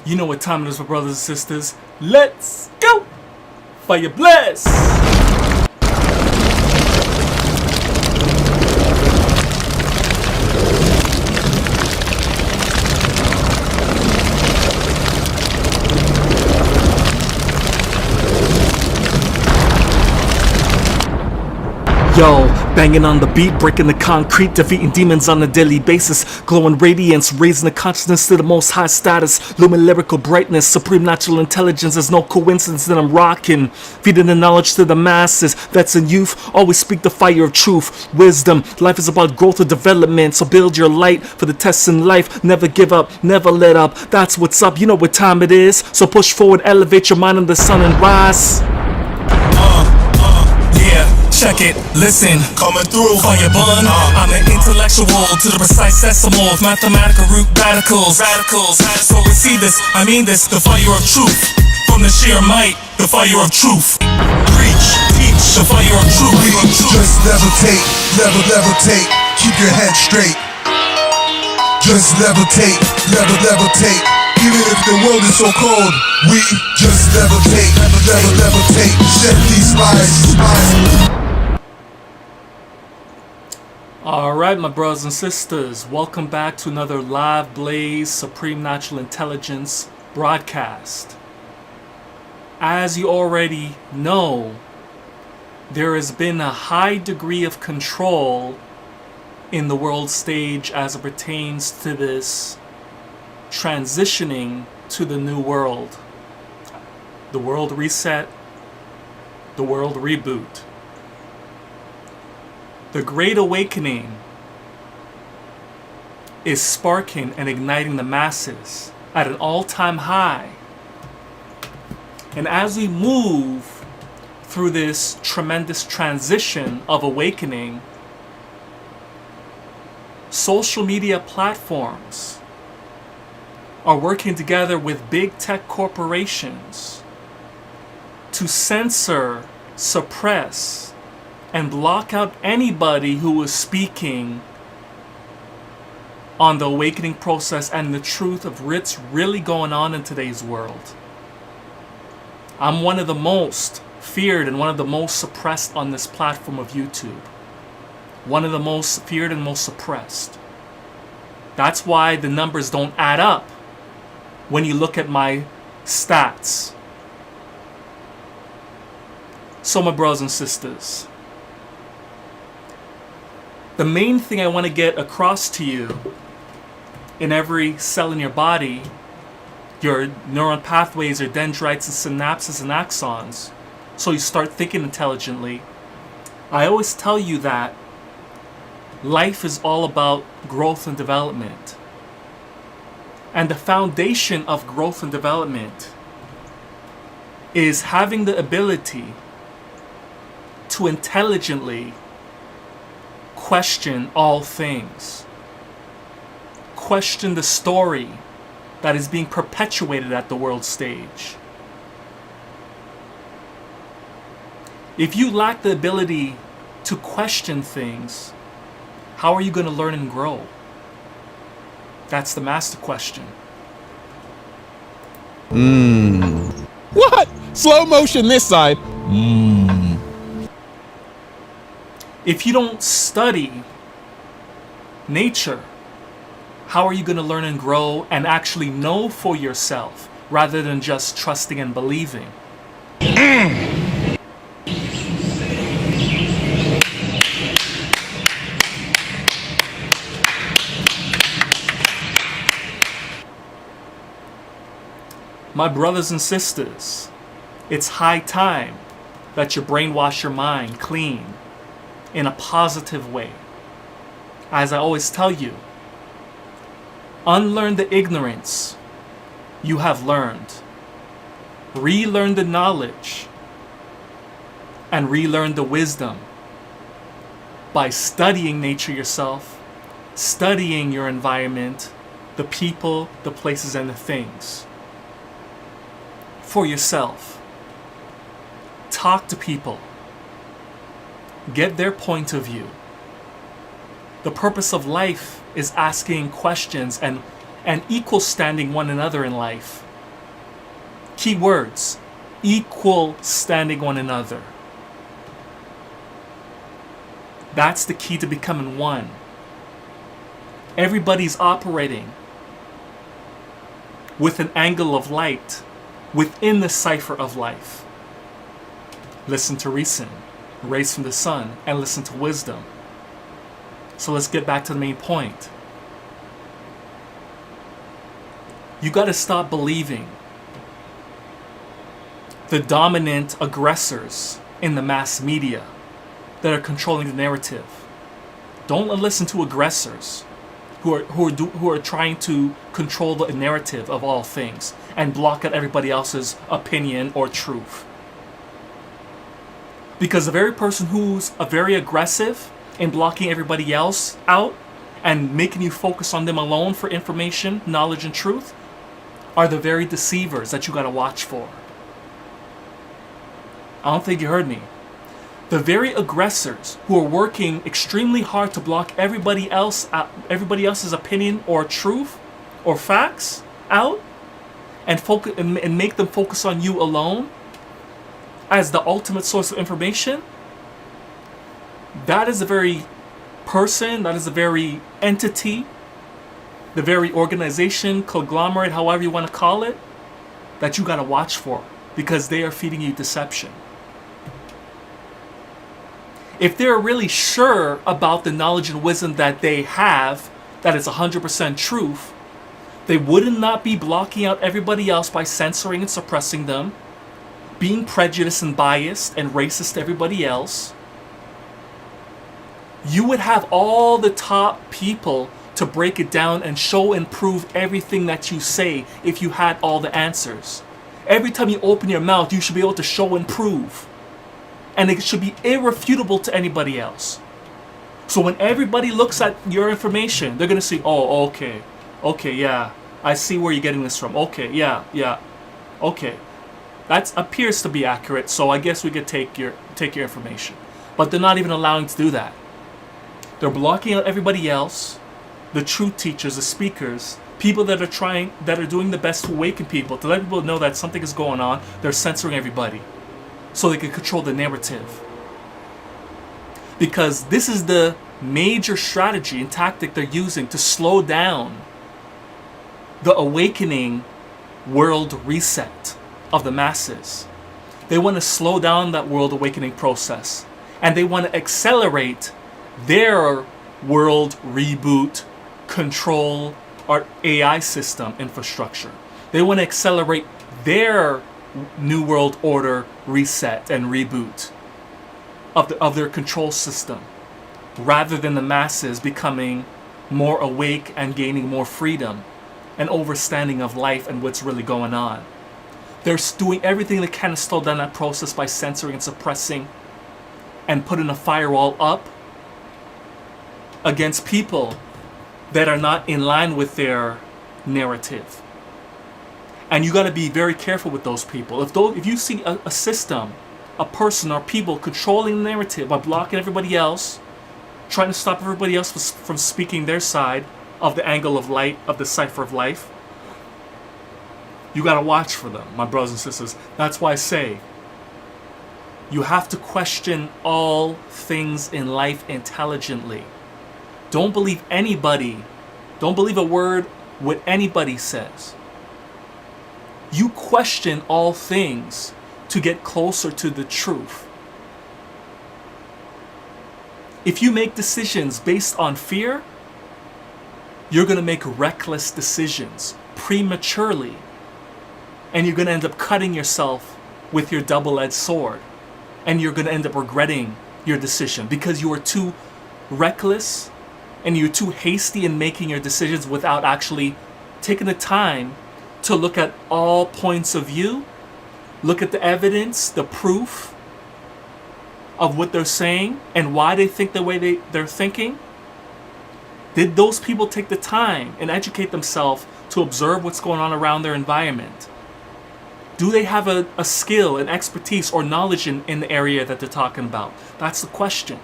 You know what time it is, my brothers and sisters. Let's go! Fire bless! Yo, banging on the beat, breaking the concrete, defeating demons on a daily basis, glowing radiance, raising the consciousness to the most high status, Lumen lyrical brightness, supreme natural intelligence. There's no coincidence that I'm rocking, feeding the knowledge to the masses. Vets and youth always speak the fire of truth, wisdom. Life is about growth and development, so build your light for the tests in life. Never give up, never let up. That's what's up. You know what time it is, so push forward, elevate your mind in the sun and rise. Check it, listen, coming through for your bun. I'm an intellectual to the precise decimal, mathematical root radicals. So receive this, I mean this, the fire of truth. From the sheer might, the fire of truth. Preach, teach, the fire of truth. Just levitate, levitate, keep your head straight. Just levitate, levitate. Even if the world is so cold, we just levitate, levitate. Shed these lies. Alright, my brothers and sisters, welcome back to another Live Blaze Supreme Natural Intelligence broadcast. As you already know, there has been a high degree of control in the world stage as it pertains to this transitioning to the new world. The world reset, the world reboot. The Great Awakening is sparking and igniting the masses at an all-time high. And as we move through this tremendous transition of awakening, social media platforms are working together with big tech corporations to censor, suppress, and block out anybody who is speaking on the awakening process and the truth of what's really going on in today's world. I'm one of the most feared and one of the most suppressed on this platform of YouTube. One of the most feared and most suppressed. That's why the numbers don't add up when you look at my stats. So my brothers and sisters, the main thing I want to get across to you in every cell in your body, your neuron pathways, your dendrites and synapses and axons, so you start thinking intelligently. I always tell you that life is all about growth and development. And the foundation of growth and development is having the ability to intelligently question all things. Question the story that is being perpetuated at the world stage. If you lack the ability to question things, how are you going to learn and grow? That's the master question. What? Slow motion this side. If you don't study nature, how are you going to learn and grow and actually know for yourself rather than just trusting and believing? My brothers and sisters, it's high time that you brainwash your mind clean in a positive way. As I always tell you, unlearn the ignorance you have learned. Relearn the knowledge and relearn the wisdom by studying nature yourself, studying your environment, the people, the places, and the things. For yourself. Talk to people. Get their point of view. The purpose of life is asking questions and equal standing one another in life Key words: equal standing one another. That's the key to becoming one. Everybody's operating with an angle of light within the cipher of life. Listen to reason, rays from the sun, and listen to wisdom. So let's get back to the main point. You got to stop believing the dominant aggressors in the mass media that are controlling the narrative. Don't listen to aggressors who are trying to control the narrative of all things and block out everybody else's opinion or truth. Because the very person who's a very aggressive in blocking everybody else out and making you focus on them alone for information, knowledge, and truth are the very deceivers that you gotta watch for. I don't think you heard me. The very aggressors who are working extremely hard to block everybody else's opinion or truth or facts out and focus and make them focus on you alone as the ultimate source of information, that is the very person, that is the very entity, the very organization, conglomerate, however you want to call it, that you got to watch for, because they are feeding you deception. If they're really sure about the knowledge and wisdom that they have, that is 100% truth, they would not be blocking out everybody else by censoring and suppressing them, being prejudiced and biased and racist to everybody else. You would have all the top people to break it down and show and prove everything that you say if you had all the answers. Every time you open your mouth, you should be able to show and prove. And it should be irrefutable to anybody else. So when everybody looks at your information, they're going to see, oh, okay, yeah, I see where you're getting this from. Okay, yeah, okay. That appears to be accurate, so I guess we could take your information. But they're not even allowing to do that. They're blocking out everybody else, the truth teachers, the speakers, people that are doing the best to awaken people, to let people know that something is going on. They're censoring everybody so they can control the narrative. Because this is the major strategy and tactic they're using to slow down the awakening world reset of the masses. They want to slow down that world awakening process, and they want to accelerate their world reboot, control, or AI system infrastructure. They want to accelerate their new world order reset and reboot of their control system, rather than the masses becoming more awake and gaining more freedom and understanding of life and what's really going on. They're doing everything they can to slow down that process by censoring and suppressing and putting a firewall up against people that are not in line with their narrative. And you got to be very careful with those people. If you see a system, a person or people controlling the narrative by blocking everybody else, trying to stop everybody else from speaking their side of the angle of light, of the cipher of life, you got to watch for them, my brothers and sisters. That's why I say you have to question all things in life intelligently. Don't believe anybody. Don't believe a word what anybody says. You question all things to get closer to the truth. If you make decisions based on fear, you're going to make reckless decisions prematurely. And you're going to end up cutting yourself with your double-edged sword. And you're going to end up regretting your decision because you were too reckless and you're too hasty in making your decisions without actually taking the time to look at all points of view, look at the evidence, the proof of what they're saying and why they think the way they're thinking. Did those people take the time and educate themselves to observe what's going on around their environment? Do they have a skill and expertise or knowledge in the area that they're talking about? That's the question.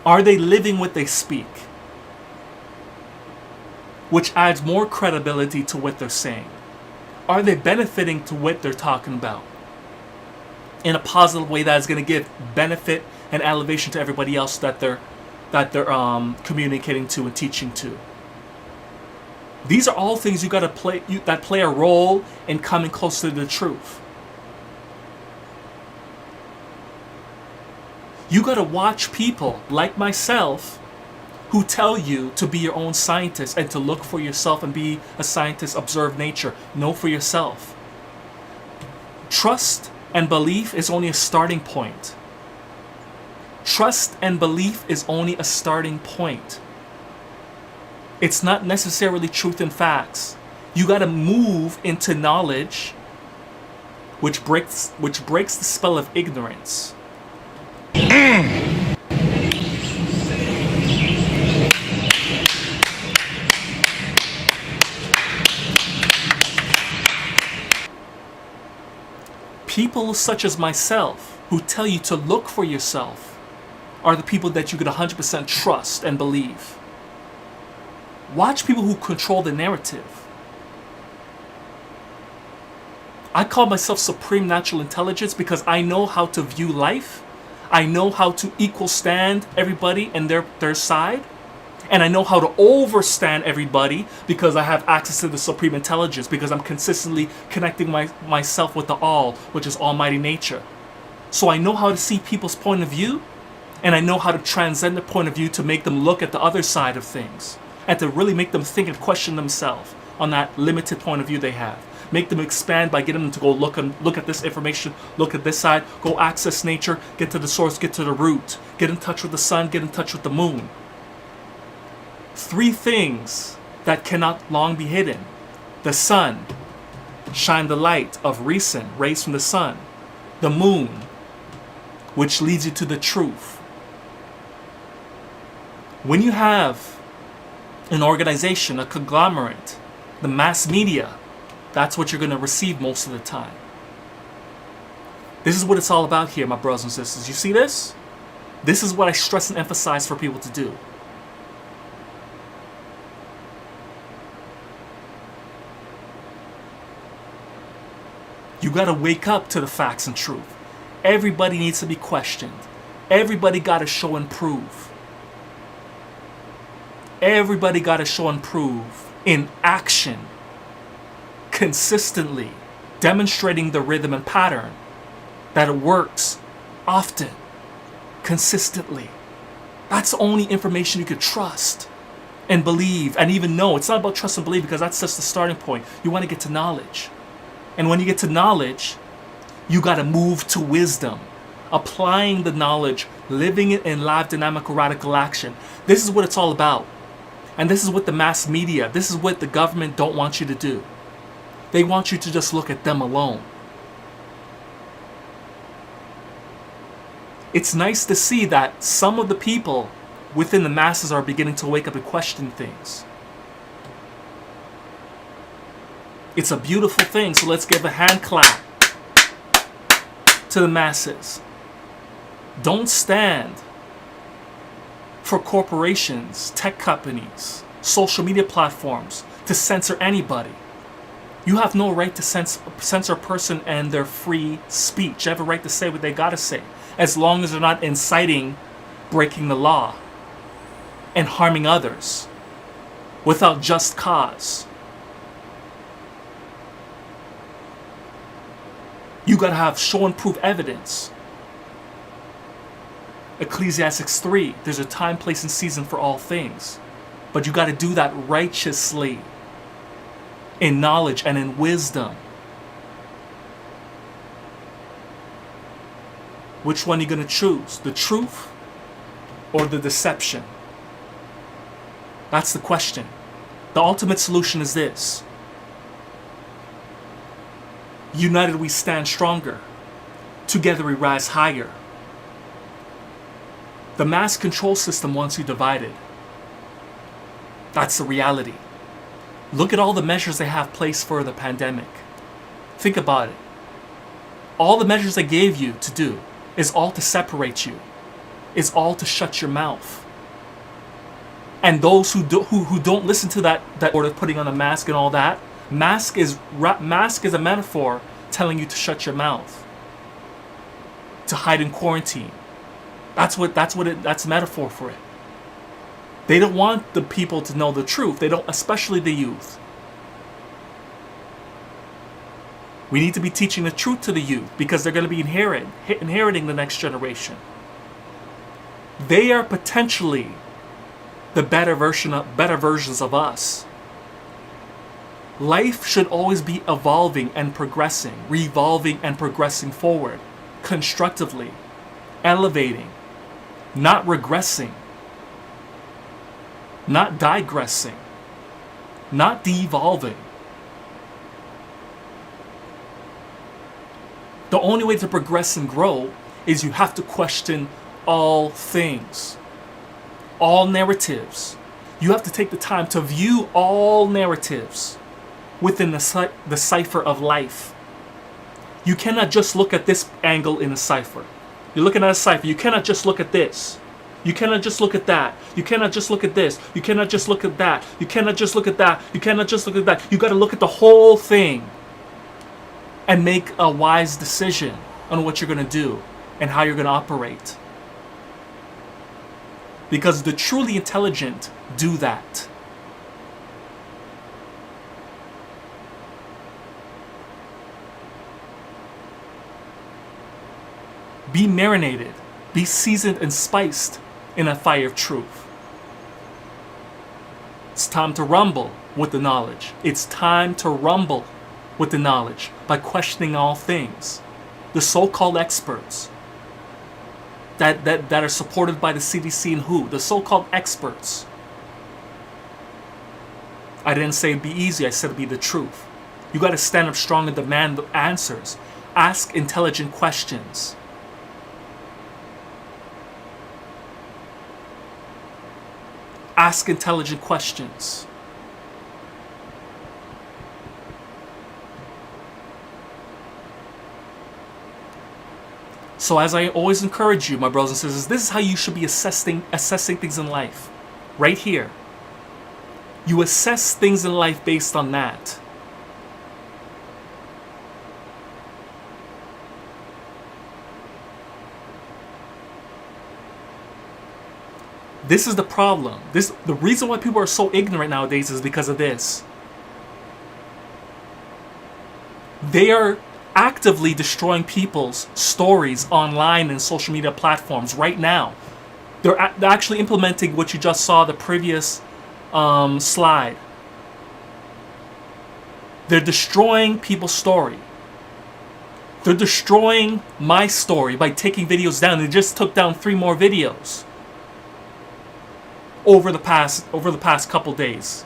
Are they living what they speak? which adds more credibility to what they're saying? Are they benefiting to what they're talking about in a positive way that is going to give benefit and elevation to everybody else that they're communicating to and teaching to? These are all things you got to play that play a role in coming closer to the truth. You got to watch people like myself who tell you to be your own scientist and to look for yourself and be a scientist, observe nature, know for yourself. Trust and belief is only a starting point. Trust and belief is only a starting point. It's not necessarily truth and facts. You got to move into knowledge, which breaks the spell of ignorance. People such as myself who tell you to look for yourself are the people that you could 100% trust and believe. Watch people who control the narrative. I call myself supreme natural intelligence because I know how to view life. I know how to equal stand everybody and their side. And I know how to overstand everybody because I have access to the supreme intelligence, because I'm consistently connecting myself with the all, which is almighty nature. So I know how to see people's point of view, and I know how to transcend the point of view to make them look at the other side of things and to really make them think and question themselves on that limited point of view they have. Make them expand by getting them to go look at this information, look at this side, go access nature, get to the source, get to the root, get in touch with the sun, get in touch with the moon. 3 things that cannot long be hidden. The sun, shine the light of reason, rays from the sun. The moon, which leads you to the truth. When you have an organization, a conglomerate, the mass media, that's what you're going to receive most of the time. This is what it's all about here, my brothers and sisters. You see this? This is what I stress and emphasize for people to do. You got to wake up to the facts and truth. Everybody needs to be questioned. Everybody got to show and prove. Everybody got to show and prove in action, consistently, demonstrating the rhythm and pattern that it works often, consistently. That's the only information you could trust and believe and even know. It's not about trust and believe because that's just the starting point. You want to get to knowledge. And when you get to knowledge, you got to move to wisdom, applying the knowledge, living it in live, dynamic, radical action. This is what it's all about. And this is what the mass media, this is what the government don't want you to do. They want you to just look at them alone. It's nice to see that some of the people within the masses are beginning to wake up and question things. It's a beautiful thing, so let's give a hand clap to the masses. Don't stand for corporations, tech companies, social media platforms to censor anybody. You have no right to censor a person and their free speech. You have a right to say what they gotta say, as long as they're not inciting breaking the law and harming others without just cause. You gotta have show and prove evidence. Ecclesiastes 3, there's a time, place, and season for all things. But you gotta do that righteously, in knowledge and in wisdom. Which one are you gonna choose? The truth or the deception? That's the question. The ultimate solution is this. United we stand stronger. Together we rise higher. The mass control system wants you divided. That's the reality. Look at all the measures they have placed for the pandemic. Think about it. All the measures they gave you to do is all to separate you. Is all to shut your mouth. And those who don't listen to that order of putting on a mask and all that, mask is a metaphor telling you to shut your mouth, to hide in quarantine. That's a metaphor for it. They don't want the people to know the truth. They don't, especially the youth. We need to be teaching the truth to the youth because they're going to be inheriting the next generation. They are potentially the better versions of us. Life should always be evolving and progressing, revolving and progressing forward, constructively, elevating, not regressing, not digressing, not devolving. The only way to progress and grow is you have to question all things, all narratives. You have to take the time to view all narratives within the cipher of life. You cannot just look at this angle in a cipher. You're looking at a cipher. You cannot just look at this. You cannot just look at that. You cannot just look at this. You cannot just look at that. You cannot just look at that. You cannot just look at that. You got to look at the whole thing and make a wise decision on what you're going to do and how you're going to operate. Because the truly intelligent do that. Be marinated, be seasoned and spiced in a fire of truth. It's time to rumble with the knowledge. It's time to rumble with the knowledge by questioning all things. The so-called experts that are supported by the CDC and WHO, the so-called experts. I didn't say it'd be easy, I said it'd be the truth. You got to stand up strong and demand the answers. Ask intelligent questions. Ask intelligent questions. So as I always encourage you, my brothers and sisters, this is how you should be assessing things in life. Right here. You assess things in life based on that. This is the problem. The reason why people are so ignorant nowadays is because of this. They are actively destroying people's stories online and social media platforms right now. They're actually implementing what you just saw the previous slide. They're destroying people's story. They're destroying my story by taking videos down. They just took down 3 more videos over the past couple days.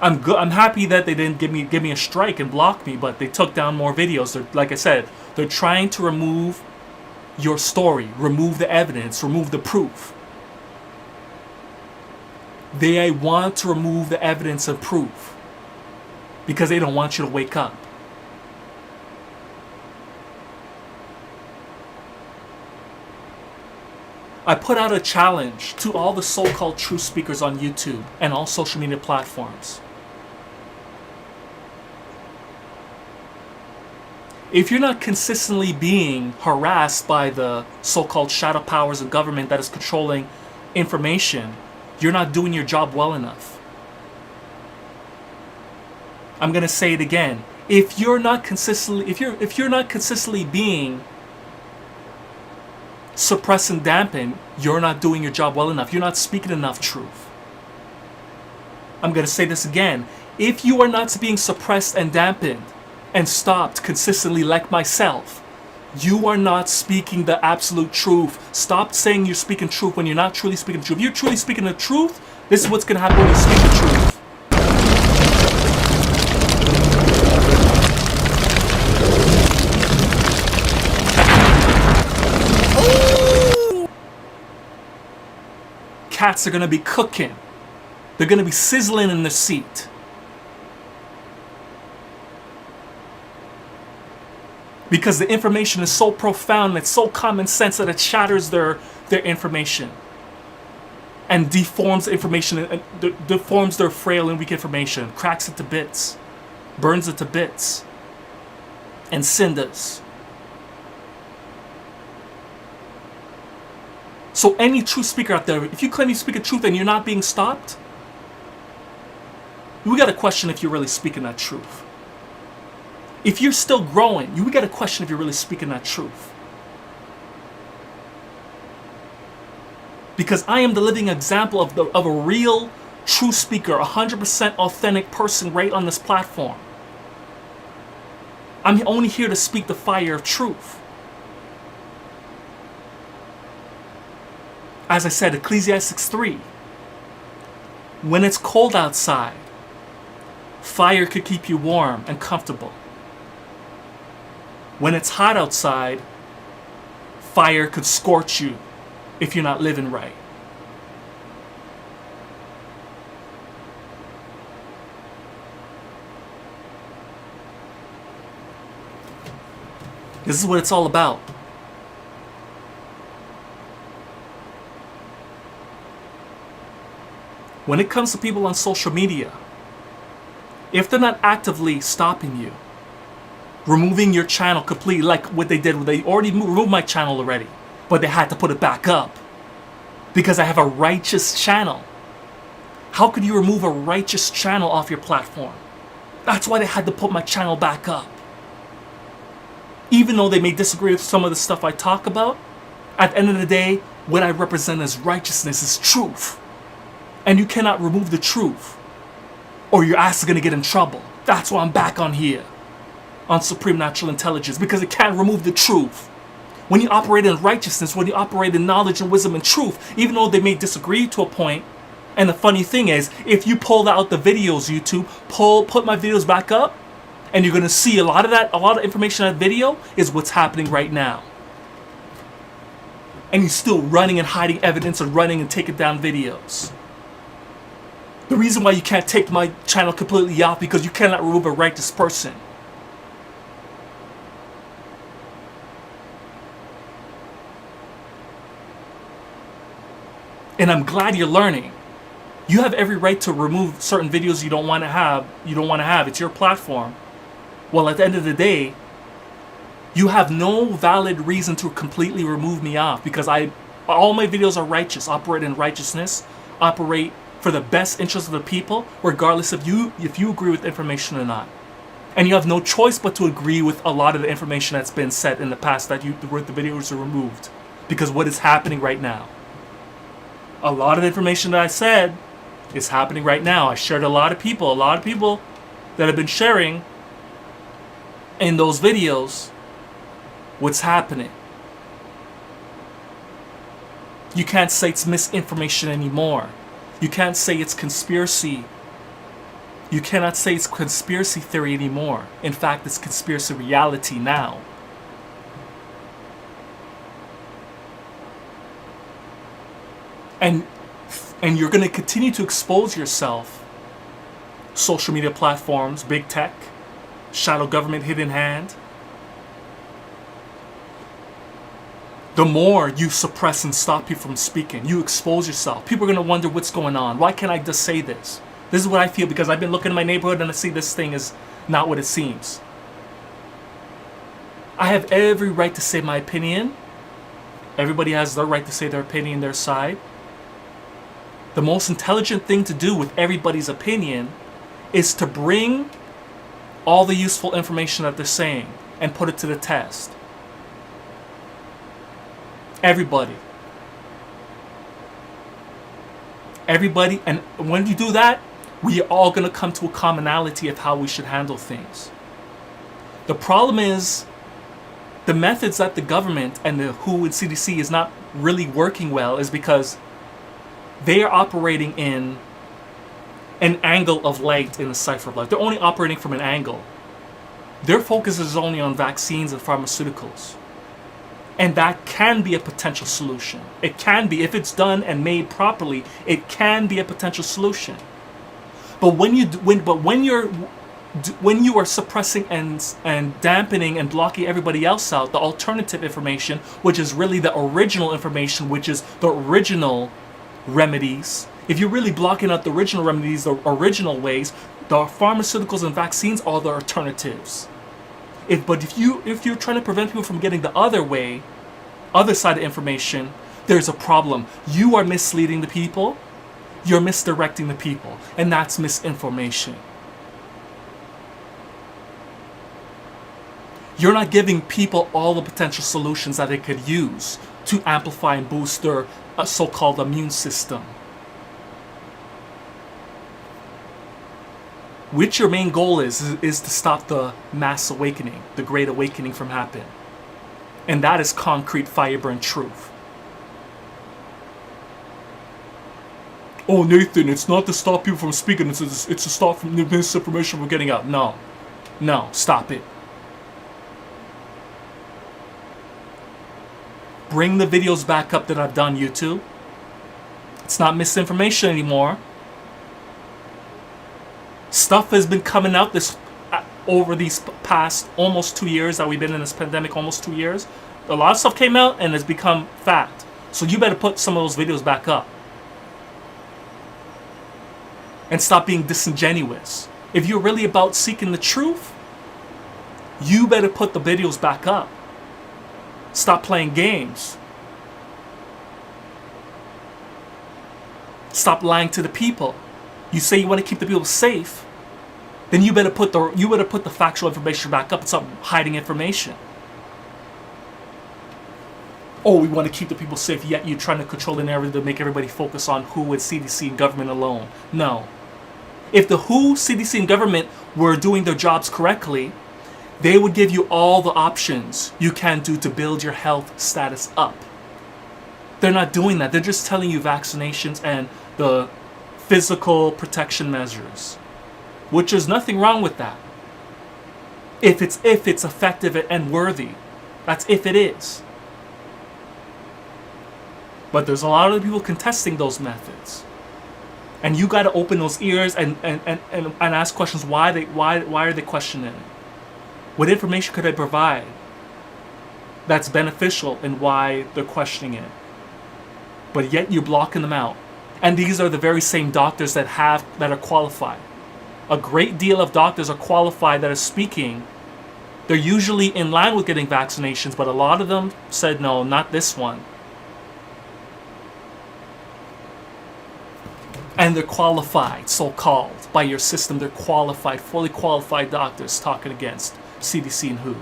I'm happy that they didn't give me a strike and block me, but they took down more videos. Like I said, they're trying to remove your story, remove the evidence, remove the proof. They want to remove the evidence and proof because they don't want you to wake up. I put out a challenge to all the so-called truth speakers on YouTube and all social media platforms. If you're not consistently being harassed by the so-called shadow powers of government that is controlling information, you're not doing your job well enough. I'm gonna say it again. If you're not consistently being suppressed and dampened, you're not doing your job well enough. You're not speaking enough truth. I'm gonna say this again. If you are not being suppressed and dampened and stopped consistently like myself, you are not speaking the absolute truth. Stop saying you're speaking truth when you're not truly speaking the truth. If you're truly speaking the truth, this is what's going to happen when you speak the truth. Cats are going to be cooking. They're going to be sizzling in the seat. Because the information is so profound, it's so common sense that it shatters their information and deforms information, and deforms their frail and weak information, cracks it to bits, burns it to bits and cinders. So any truth speaker out there, if you claim you speak a truth and you're not being stopped, we got to question if you're really speaking that truth. If you're still growing, we got to question if you're really speaking that truth. Because I am the living example of a real true speaker, 100% authentic person right on this platform. I'm only here to speak the fire of truth. As I said, Ecclesiastes 3. When it's cold outside, fire could keep you warm and comfortable. When it's hot outside, fire could scorch you if you're not living right. This is what it's all about. When it comes to people on social media, if they're not actively stopping you, removing your channel completely, like what they did, they already removed my channel already, but they had to put it back up because I have a righteous channel. How could you remove a righteous channel off your platform? That's why they had to put my channel back up. Even though they may disagree with some of the stuff I talk about, at the end of the day, what I represent as righteousness is truth. And you cannot remove the truth, or your ass is going to get in trouble. That's why I'm back on here, on Supreme Natural Intelligence, because it can't remove the truth. When you operate in righteousness, when you operate in knowledge and wisdom and truth, even though they may disagree to a point, and the funny thing is, if you pull out the videos, YouTube, put my videos back up, and you're going to see a lot of information in that video is what's happening right now. And you're still running and hiding evidence and running and taking down videos. The reason why you can't take my channel completely off because you cannot remove a righteous person. And I'm glad you're learning. You have every right to remove certain videos you don't want to have. It's your platform. Well, at the end of the day, you have no valid reason to completely remove me off because all my videos are righteous, operate in righteousness, operate for the best interest of the people, regardless of if you agree with information or not. And you have no choice but to agree with a lot of the information that's been said in the past that the videos are removed. Because what is happening right now? A lot of the information that I said is happening right now. I shared a lot of people that have been sharing in those videos what's happening. You can't say it's misinformation anymore. You can't say it's conspiracy. You cannot say it's conspiracy theory anymore. In fact, it's conspiracy reality now. And you're going to continue to expose yourself. Social media platforms, big tech, shadow government, hidden hand. The more you suppress and stop you from speaking, you expose yourself. People are going to wonder what's going on. Why can't I just say this? This is what I feel because I've been looking in my neighborhood and I see this thing is not what it seems. I have every right to say my opinion. Everybody has their right to say their opinion, their side. The most intelligent thing to do with everybody's opinion is to bring all the useful information that they're saying and put it to the test. Everybody, and when you do that, we are all going to come to a commonality of how we should handle things. The problem is the methods that the government and the WHO and CDC is not really working well is because they are operating in an angle of light in the Cipher of light. They're only operating from an angle. Their focus is only on vaccines and pharmaceuticals. And that can be a potential solution. It can be, if it's done and made properly, it can be a potential solution. But when you're when you are suppressing and dampening and blocking everybody else out, the alternative information, which is really the original information, which is the original remedies, if you're really blocking out the original remedies, the original ways, the pharmaceuticals and vaccines are the alternatives. If you're trying to prevent people from getting the other way, other side of information, there's a problem. You are misleading the people, you're misdirecting the people, and that's misinformation. You're not giving people all the potential solutions that they could use to amplify and boost their so-called immune system. Which your main goal is to stop the mass awakening, the great awakening from happening. And that is concrete fiber and truth. Oh, Nathan, it's not to stop people from speaking, it's to stop from the misinformation from getting out. No, stop it. Bring the videos back up that I've done, YouTube. It's not misinformation anymore. Stuff has been coming out over these past almost 2 years that we've been in this pandemic, almost 2 years. A lot of stuff came out and has become fact. So you better put some of those videos back up. And stop being disingenuous. If you're really about seeking the truth, you better put the videos back up. Stop playing games. Stop lying to the people. You say you want to keep the people safe, then you better put the factual information back up and stop hiding information. Oh, we want to keep the people safe, yet you're trying to control the narrative to make everybody focus on WHO and CDC and government alone. No. If the WHO, CDC, and government were doing their jobs correctly, they would give you all the options you can do to build your health status up. They're not doing that. They're just telling you vaccinations and the physical protection measures, which is nothing wrong with that. If it's effective and worthy, that's if it is. But there's a lot of people contesting those methods, and you got to open those ears and ask questions. Why are they questioning it? What information could I provide that's beneficial, and why they're questioning it? But yet you're blocking them out. And these are the very same doctors that are qualified. A great deal of doctors are qualified that are speaking. They're usually in line with getting vaccinations, but a lot of them said, no, not this one. And they're qualified, so-called, by your system. They're qualified, fully qualified doctors talking against CDC and WHO.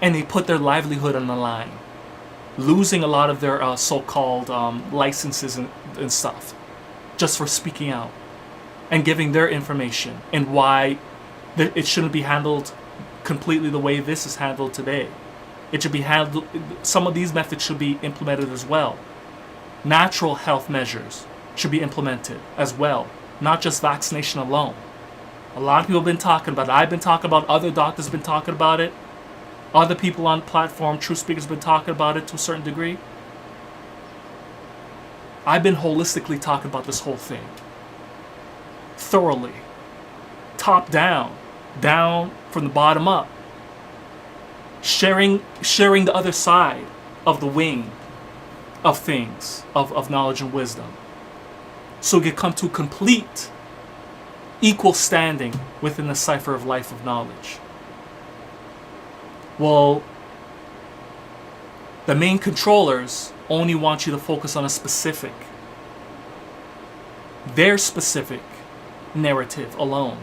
And they put their livelihood on the line, losing a lot of their so-called licenses and stuff just for speaking out and giving their information and why it shouldn't be handled completely the way this is handled today. It should be handled, some of these methods should be implemented as well. Natural health measures should be implemented as well, not just vaccination alone. A lot of people have been talking about it. I've been talking about it. Other doctors have been talking about it. Other people on the platform, true speakers, have been talking about it to a certain degree. I've been holistically talking about this whole thing. Thoroughly. Top down. Down from the bottom up. Sharing the other side of the wing of things, of knowledge and wisdom. So we can come to complete equal standing within the cipher of life of knowledge. Well, the main controllers only want you to focus on their specific narrative alone.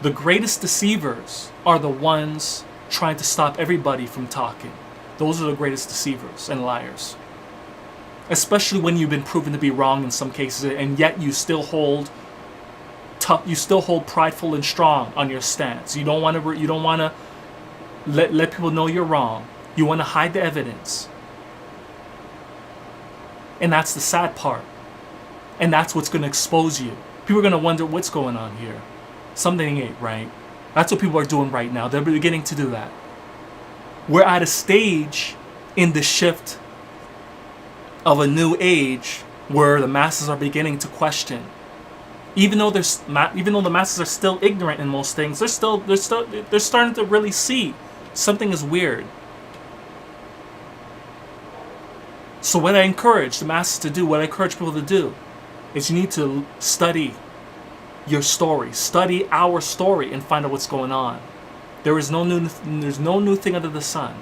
The greatest deceivers are the ones trying to stop everybody from talking. Those are the greatest deceivers and liars. Especially when you've been proven to be wrong in some cases, and yet you still hold prideful and strong on your stance. You don't want to let people know you're wrong. You want to hide the evidence. And that's the sad part. And that's what's going to expose you. People are going to wonder what's going on here. Something ain't right. That's what people are doing right now. They're beginning to do that. We're at a stage in the shift of a new age where the masses are beginning to question Even though the masses are still ignorant in most things, they're starting to really see something is weird. So what I encourage the masses to do, what I encourage people to do, is you need to study your story, study our story, and find out what's going on. There's no new thing under the sun.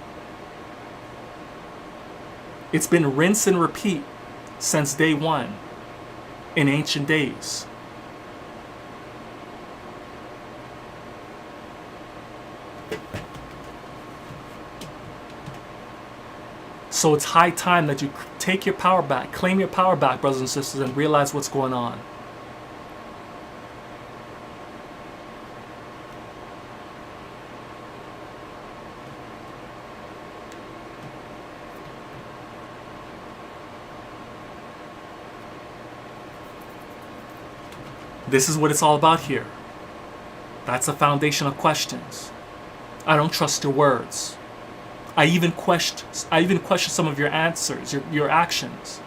It's been rinse and repeat since day one in ancient days. So it's high time that you take your power back, claim your power back, brothers and sisters, and realize what's going on. This is what it's all about here. That's the foundation of questions. I don't trust your words. I even question some of your answers, your actions.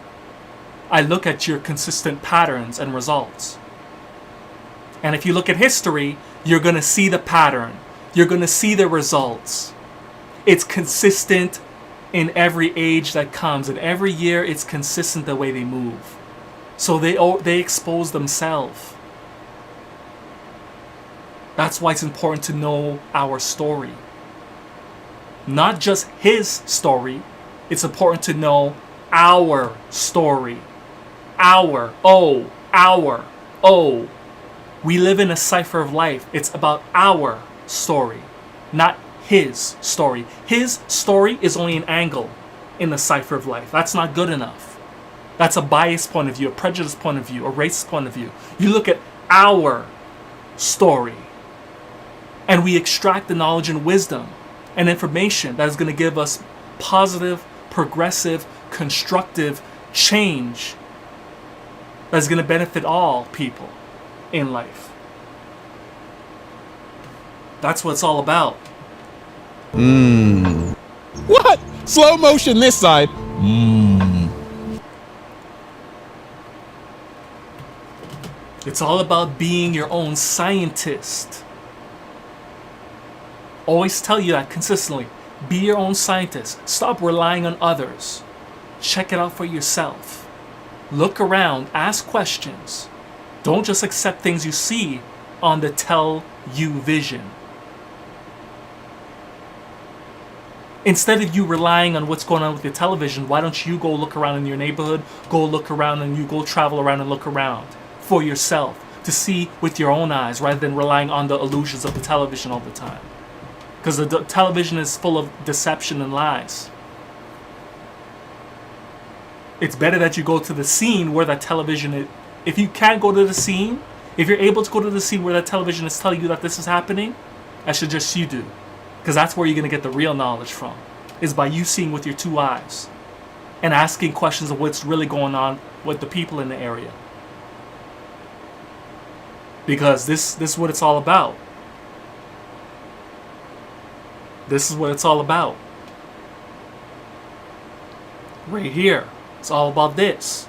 I look at your consistent patterns and results. And if you look at history, you're going to see the pattern. You're going to see the results. It's consistent in every age that comes, and every year it's consistent the way they move. So they expose themselves. That's why it's important to know our story. Not just his story. It's important to know our story. Our. We live in a cipher of life. It's about our story, not his story. His story is only an angle in the cipher of life. That's not good enough. That's a biased point of view, a prejudiced point of view, a racist point of view. You look at our story, and we extract the knowledge and wisdom and information that is going to give us positive, progressive, constructive change that is going to benefit all people in life. That's what it's all about. What? Slow motion this side. It's all about being your own scientist. Always tell you that consistently. Be your own scientist. Stop relying on others. Check it out for yourself. Look around. Ask questions. Don't just accept things you see on the tell you vision. Instead of you relying on what's going on with your television, why don't you go look around in your neighborhood, go look around, and you go travel around and look around for yourself to see with your own eyes rather than relying on the illusions of the television all the time. Because the television is full of deception and lies. It's better that you go to the scene where that television is. If you can't go to the scene, if you're able to go to the scene where that television is telling you that this is happening, that should just you do. Because that's where you're going to get the real knowledge from. Is by you seeing with your two eyes. And asking questions of what's really going on with the people in the area. Because this is what it's all about. This is what it's all about. Right here. It's all about this.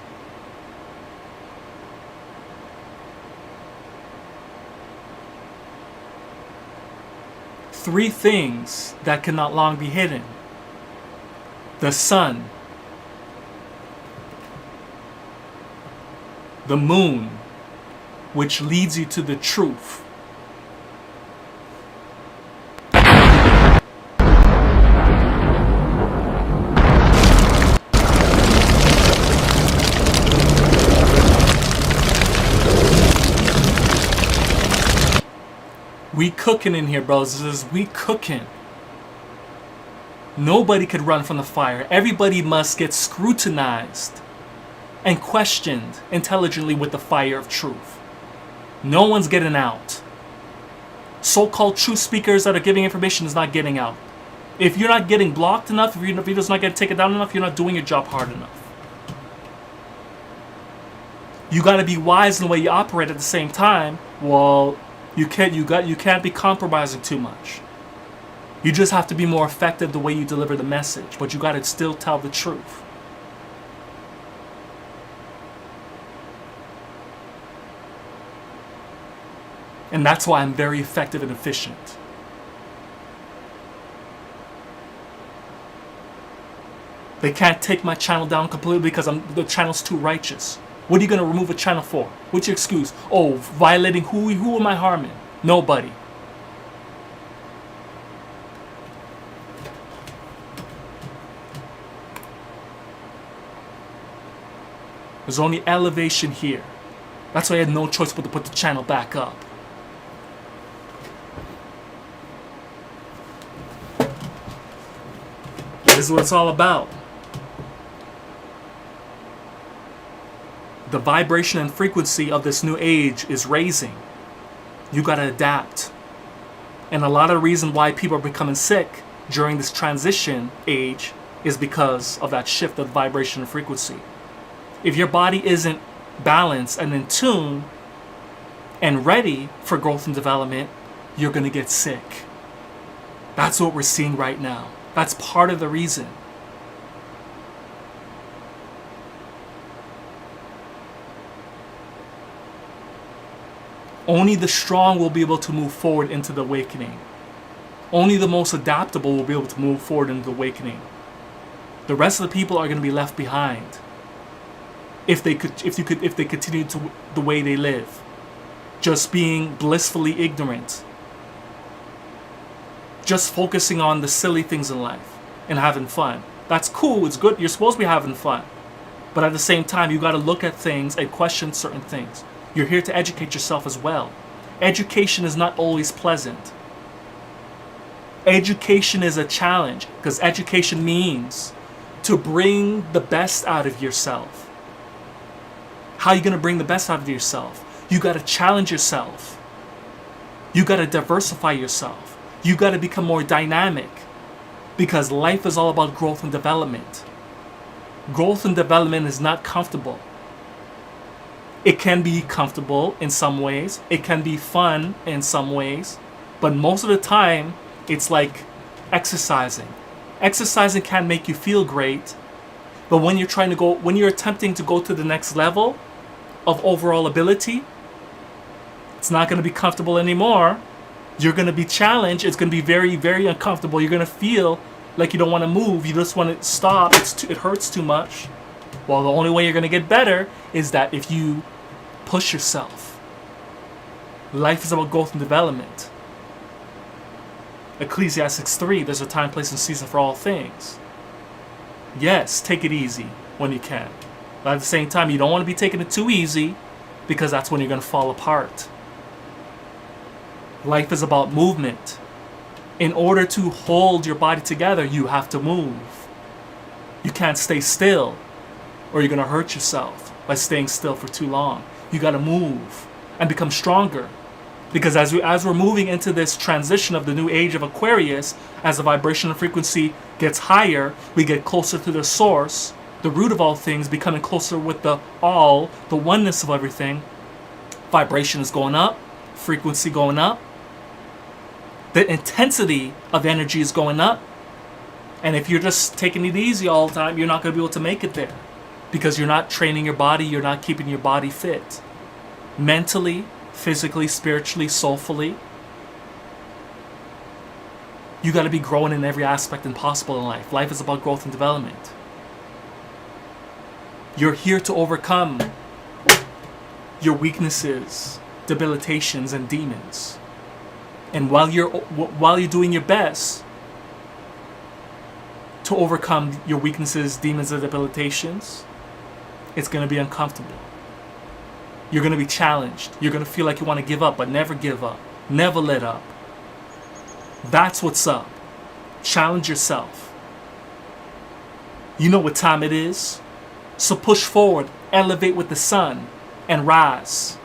Three things that cannot long be hidden. The sun. The moon, which leads you to the truth. We cooking in here, brothers. We cooking. Nobody could run from the fire. Everybody must get scrutinized and questioned intelligently with the fire of truth. No one's getting out. So-called truth speakers that are giving information is not getting out. If you're not getting blocked enough, if your video's not getting taken down enough, you're not doing your job hard enough. You got to be wise in the way you operate at the same time. Well, you can't be compromising too much. You just have to be more effective the way you deliver the message, but you got to still tell the truth. And that's why I'm very effective and efficient. They can't take my channel down completely because the channel's too righteous. What are you going to remove a channel for? What's your excuse? Oh, violating who am I harming? Nobody. There's only elevation here. That's why I had no choice but to put the channel back up. This is what it's all about. The vibration and frequency of this new age is raising. You gotta adapt. And a lot of the reason why people are becoming sick during this transition age is because of that shift of vibration and frequency. If your body isn't balanced and in tune and ready for growth and development, you're gonna get sick. That's what we're seeing right now. That's part of the reason. Only the strong will be able to move forward into the awakening. Only the most adaptable will be able to move forward into the awakening. The rest of the people are going to be left behind if they continue to the way they live, just being blissfully ignorant, just focusing on the silly things in life and having fun. That's cool. It's good. You're supposed to be having fun, but at the same time, you got to look at things and question certain things. You're here to educate yourself as well. Education is not always pleasant. Education is a challenge because education means to bring the best out of yourself. How are you going to bring the best out of yourself? You got to challenge yourself. You got to diversify yourself. You got to become more dynamic because life is all about growth and development. Growth and development is not comfortable. It can be comfortable in some ways. It can be fun in some ways. But most of the time, it's like exercising. Exercising can make you feel great. But when you're attempting to go to the next level of overall ability, it's not going to be comfortable anymore. You're going to be challenged. It's going to be very, very uncomfortable. You're going to feel like you don't want to move. You just want to stop. It hurts too much. Well, the only way you're going to get better is that if you push yourself. Life is about growth and development. Ecclesiastes 3, there's a time, place, and season for all things. Yes, take it easy when you can. But at the same time, you don't want to be taking it too easy because that's when you're going to fall apart. Life is about movement. In order to hold your body together, you have to move. You can't stay still or you're going to hurt yourself by staying still for too long. You got to move and become stronger. Because as we're moving into this transition of the new age of Aquarius, as the vibration and frequency gets higher, we get closer to the source, the root of all things, becoming closer with the all, the oneness of everything. Vibration is going up, frequency going up. The intensity of energy is going up. And if you're just taking it easy all the time, you're not going to be able to make it there. Because you're not training your body, you're not keeping your body fit. Mentally, physically, spiritually, soulfully. You got to be growing in every aspect possible in life. Life is about growth and development. You're here to overcome your weaknesses, debilitations, and demons. And while you're doing your best to overcome your weaknesses, demons, and debilitations, it's going to be uncomfortable. You're going to be challenged. You're going to feel like you want to give up, but never give up. Never let up. That's what's up. Challenge yourself. You know what time it is. So push forward, elevate with the sun, and rise.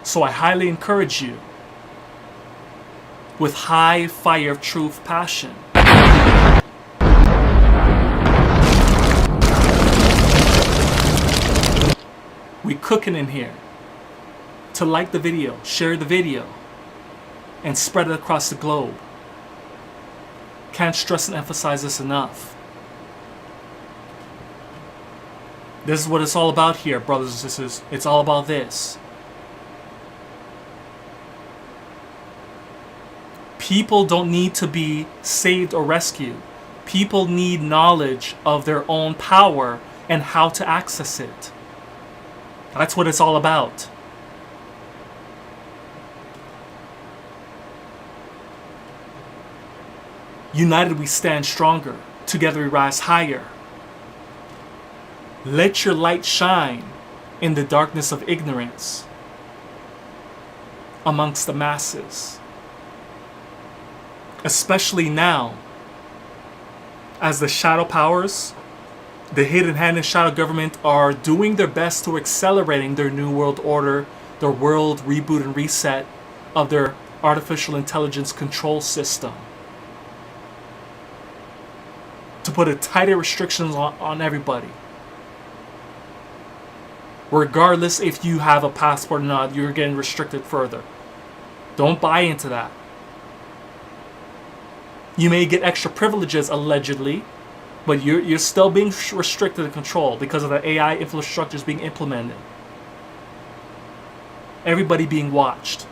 So I highly encourage you, with high fire of truth passion, we cooking in here, to like the video, share the video, and spread it across the globe. Can't stress and emphasize this enough. This is what it's all about here, brothers and sisters. It's all about this. People don't need to be saved or rescued. People need knowledge of their own power and how to access it. That's what it's all about. United we stand stronger. Together we rise higher. Let your light shine in the darkness of ignorance amongst the masses. Especially now, as the shadow powers, the hidden hand and shadow government are doing their best to accelerating their new world order, their world reboot and reset of their artificial intelligence control system. To put a tighter restrictions on everybody. Regardless if you have a passport or not, you're getting restricted further. Don't buy into that. You may get extra privileges allegedly, but you're still being restricted and controlled because of the AI infrastructures being implemented. Everybody being watched.